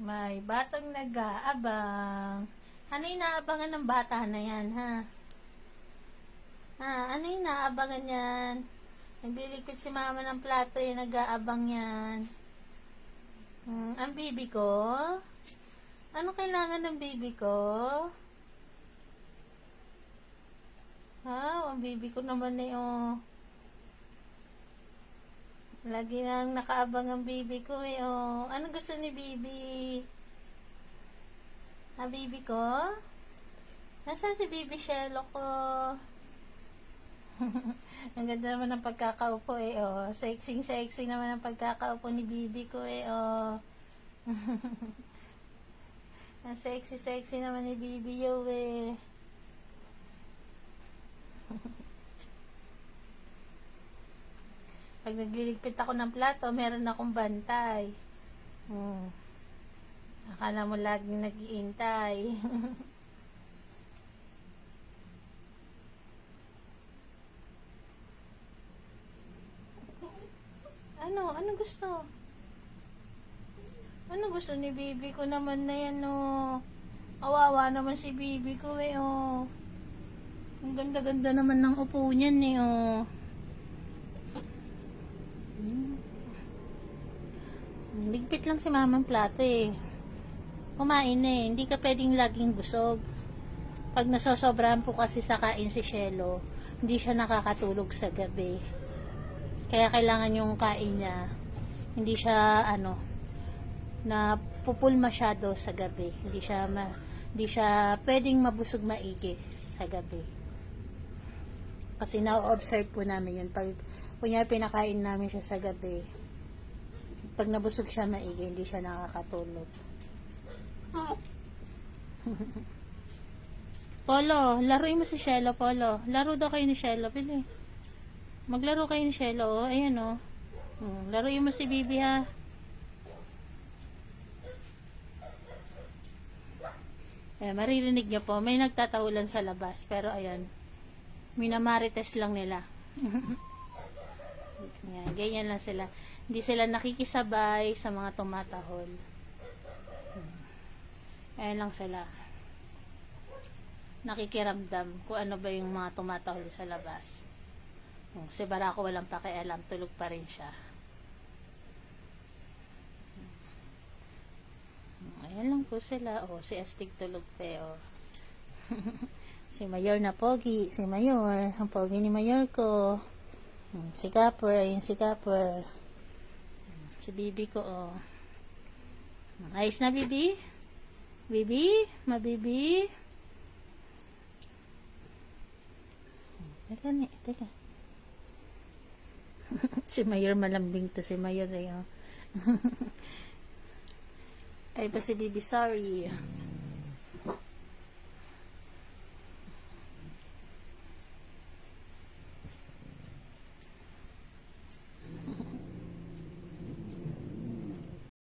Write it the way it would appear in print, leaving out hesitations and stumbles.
May batang nag-aabang. Ano yung naabangan ng bata na yan, ha? Ha? Ano yung naabangan yan? Nagliligpit si mama ng plato yung nag-aabang yan. Ang baby ko? Ano kailangan ng baby ko? Ha? Ang baby ko naman eh, oh. Lagi nang nakaabang ang baby ko eh, oh. Ano gusto ni baby? Ha, baby ko? Nasaan si baby Shelo ko? Ang ganda naman ng pagkakaupo eh, oh. Sexy naman ang pagkakaupo ni baby ko eh, oh. Ang sexy naman ni baby yo eh. Pag nagliligpit ako ng plato, meron akong bantay. Akala mo laging nag-iintay. Ano gusto? Ano gusto ni baby ko naman na yan, oh. Kawawa naman si baby ko eh, oh. Ang ganda-ganda naman ng upo niyan eh, oh. Ligpit lang si mamang plato eh. Kumain eh. Hindi ka pwedeng laging busog. Pag nasosobrahan po kasi sa kain si Shelo, hindi siya nakakatulog sa gabi. Kaya kailangan yung kain niya, hindi siya na pupul masyado sa gabi. Hindi siya pwedeng mabusog maigi sa gabi. Kasi na-observe po namin yun. Pag kunyari pinakain namin siya sa gabi, pag nabusog siya maigi, hindi siya nakakatulog. Polo, laruin mo si Shelo, Polo. Laro daw kayo ni Shelo, pili. Maglaro kayo ni Shelo, oh. Ayan, oh. Laruin mo si Bibi, ha. Maririnig niyo po, may nagtatahulan sa labas. Pero, ayan, minamarites lang nila. Ayan, ganyan lang sila. Hindi sila nakikisabay sa mga tumatahol. Ayan lang sila. Nakikiramdam kung ano ba yung mga tumatahol sa labas. Si Barako walang pakialam, tulog pa rin siya. Ayan lang po sila. Si Astig tulog pa, oh. Si Mayor na pogi. Si Mayor. Ang pogi ni Mayor ko. Si Kapper. Ayun si Kapper. Si Bibi ko, oh. Ayos na, Bibi? Bibi? Mabibi? Teka. Si Mayor malambing to. Si Mayor, eh, oh. Ay pa si Bibi, sorry.